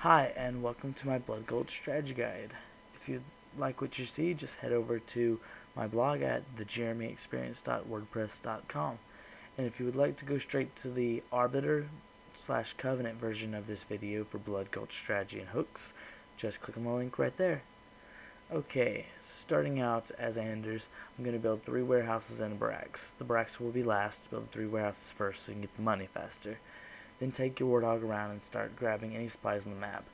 Hi, and welcome to my Blood Gulch strategy guide. If you like what you see, just head over to my blog at thejeremyexperience.wordpress.com. And if you would like to go straight to the Arbiter slash Covenant version of this video for Blood Gulch strategy and hooks, just click on the link right there. Okay, starting out as Anders, I'm going to build 3 warehouses and a barracks. The barracks will be last. Build 3 warehouses first so you can get the money faster. Then take your warthog around and start grabbing any supplies on the map.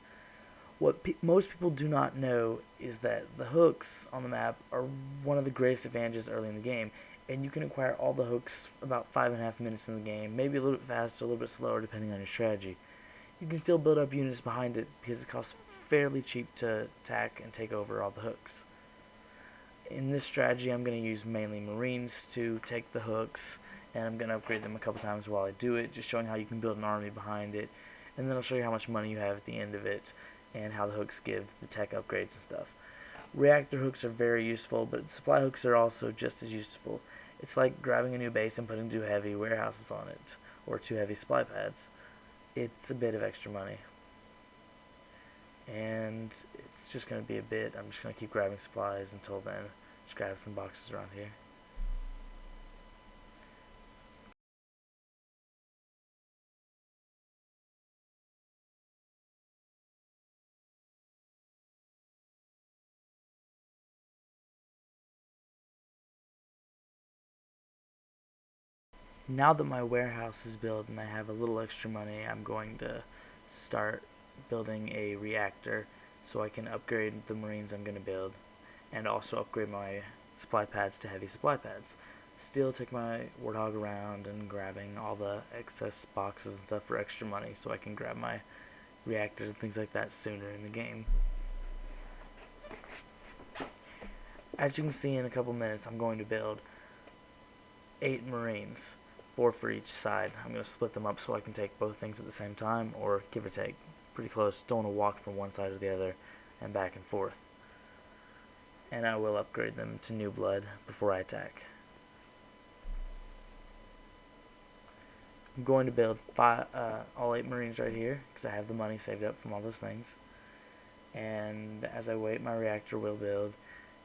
What most people do not know is that the hooks on the map are one of the greatest advantages early in the game, and you can acquire all the hooks about 5.5 minutes in the game, maybe a little bit faster, a little bit slower depending on your strategy. You can still build up units behind it because it costs fairly cheap to attack and take over all the hooks. In this strategy, I'm going to use mainly Marines to take the hooks, and I'm going to upgrade them a couple times while I do it, just showing how you can build an army behind it, and then I'll show you how much money you have at the end of it, and how the hooks give the tech upgrades and stuff. Reactor hooks are very useful, but supply hooks are also just as useful. It's like grabbing a new base and putting 2 heavy warehouses on it, or 2 heavy supply pads. It's a bit of extra money. And it's just going to be a bit. I'm just going to keep grabbing supplies until then. Just grab some boxes around here. Now that my warehouse is built and I have a little extra money, I'm going to start building a reactor so I can upgrade the Marines I'm going to build, and also upgrade my supply pads to heavy supply pads. Still take my warthog around and grabbing all the excess boxes and stuff for extra money so I can grab my reactors and things like that sooner in the game. As you can see, in a couple minutes I'm going to build 8 Marines, 4 for each side. I'm going to split them up so I can take both things at the same time, or give or take. Pretty close. Don't want to walk from one side to the other and back and forth. And I will upgrade them to new blood before I attack. I'm going to build all 8 Marines right here because I have the money saved up from all those things. And as I wait, my reactor will build.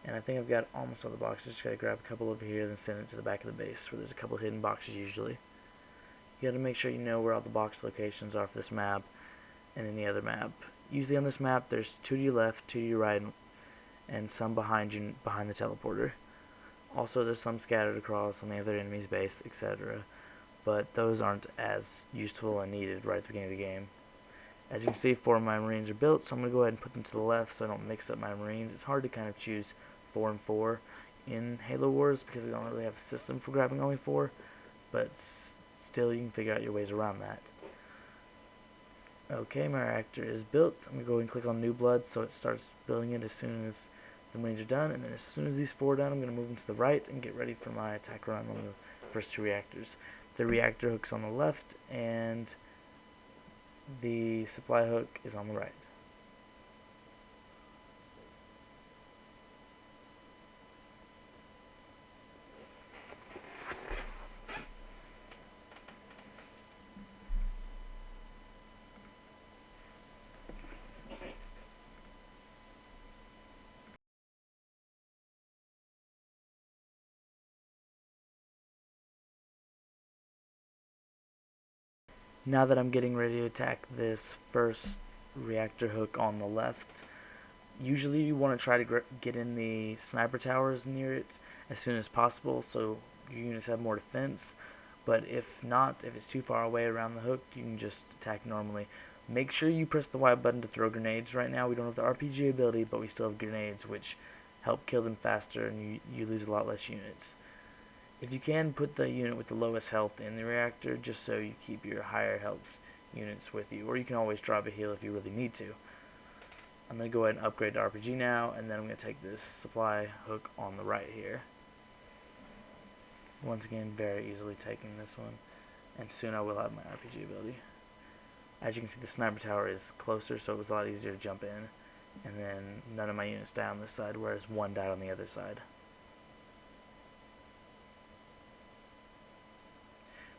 And I think I've got almost all the boxes. Just gotta grab a couple over here, then send it to the back of the base where there's a couple hidden boxes usually. You gotta make sure you know where all the box locations are for this map and any other map. Usually on this map there's 2 to your left, 2 to your right, and some behind you, behind the teleporter. Also there's some scattered across on the other enemy's base, etc. But those aren't as useful and needed right at the beginning of the game. As you can see, 4 of my Marines are built, so I'm going to go ahead and put them to the left so I don't mix up my Marines. It's hard to kind of choose 4 and 4 in Halo Wars because they don't really have a system for grabbing only 4, but still you can figure out your ways around that. Okay, my reactor is built. I'm going to go ahead and click on New Blood so it starts building it as soon as the Marines are done, and then as soon as these 4 are done, I'm going to move them to the right and get ready for my attack run on the first 2 reactors. The reactor hook's on the left, and the supply hook is on the right. Now that I'm getting ready to attack this first reactor hook on the left, usually you want to try to get in the sniper towers near it as soon as possible so your units have more defense. But if not, if it's too far away around the hook, you can just attack normally. Make sure you press the Y button to throw grenades. Right now we don't have the RPG ability, but we still have grenades, which help kill them faster, and you lose a lot less units. If you can, put the unit with the lowest health in the reactor just so you keep your higher health units with you, or you can always drop a heal if you really need to. I'm going to go ahead and upgrade to RPG now, and then I'm going to take this supply hook on the right here. Once again, very easily taking this one, and soon I will have my RPG ability. As you can see, the sniper tower is closer, so it was a lot easier to jump in, and then none of my units died on this side, whereas 1 died on the other side.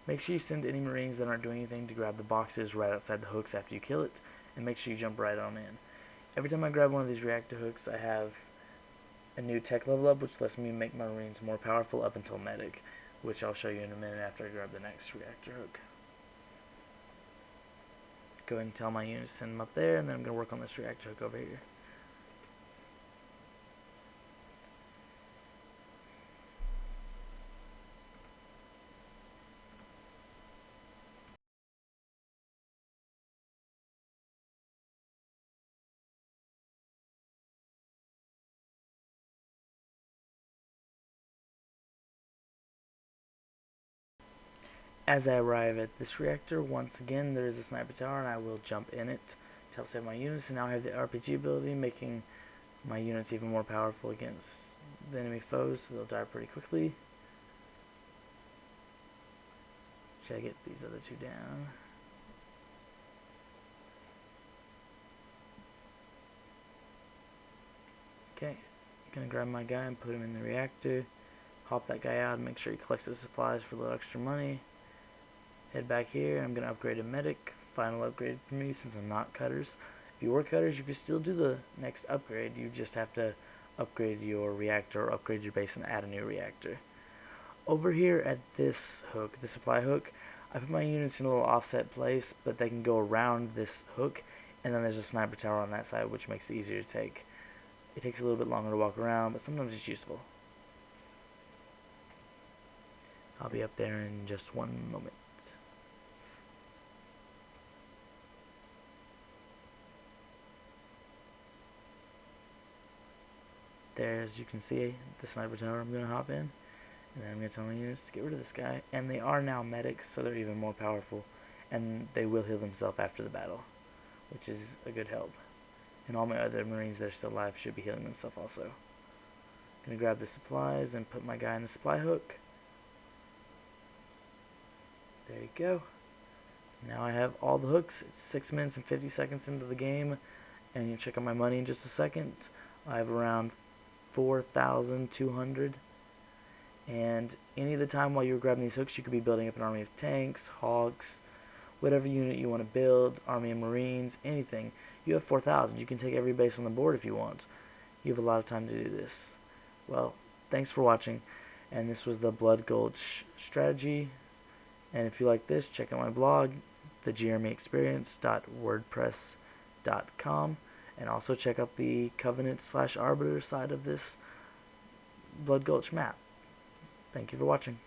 Make sure you send any Marines that aren't doing anything to grab the boxes right outside the hooks after you kill it, and make sure you jump right on in. Every time I grab one of these reactor hooks, I have a new tech level up, which lets me make my Marines more powerful up until medic, which I'll show you in a minute after I grab the next reactor hook. Go ahead and tell my units to send them up there, and then I'm going to work on this reactor hook over here. As I arrive at this reactor, once again there is a sniper tower, and I will jump in it to help save my units. And now I have the RPG ability, making my units even more powerful against the enemy foes, so they'll die pretty quickly. Should I get these other two down? Okay, gonna grab my guy and put him in the reactor. Hop that guy out and make sure he collects the supplies for a little extra money. Head back here, and I'm gonna upgrade a medic. Final upgrade for me since I'm not cutters. If you were cutters, you could still do the next upgrade. You just have to upgrade your reactor or upgrade your base and add a new reactor. Over here at this hook, the supply hook, I put my units in a little offset place, but they can go around this hook, and then there's a sniper tower on that side, which makes it easier to take. It takes a little bit longer to walk around, but sometimes it's useful. I'll be up there in just one moment. There, as you can see, the sniper tower I'm going to hop in, and then I'm going to tell my units to get rid of this guy. And they are now medics, so they're even more powerful, and they will heal themselves after the battle, which is a good help. And all my other Marines that are still alive should be healing themselves also. I'm going to grab the supplies and put my guy in the supply hook. There you go. Now I have all the hooks. It's 6 minutes and 50 seconds into the game, and you'll check out my money in just a second. I have around 4,200, and any of the time while you're grabbing these hooks, you could be building up an army of tanks, hawks, whatever unit you want to build, army of Marines, anything. You have 4,000. You can take every base on the board if you want. You have a lot of time to do this. Well, thanks for watching, and this was the Blood Gulch strategy. And if you like this, check out my blog, thejeremyexperience.wordpress.com, and also check out the Covenant/Arbiter side of this Blood Gulch map. Thank you for watching.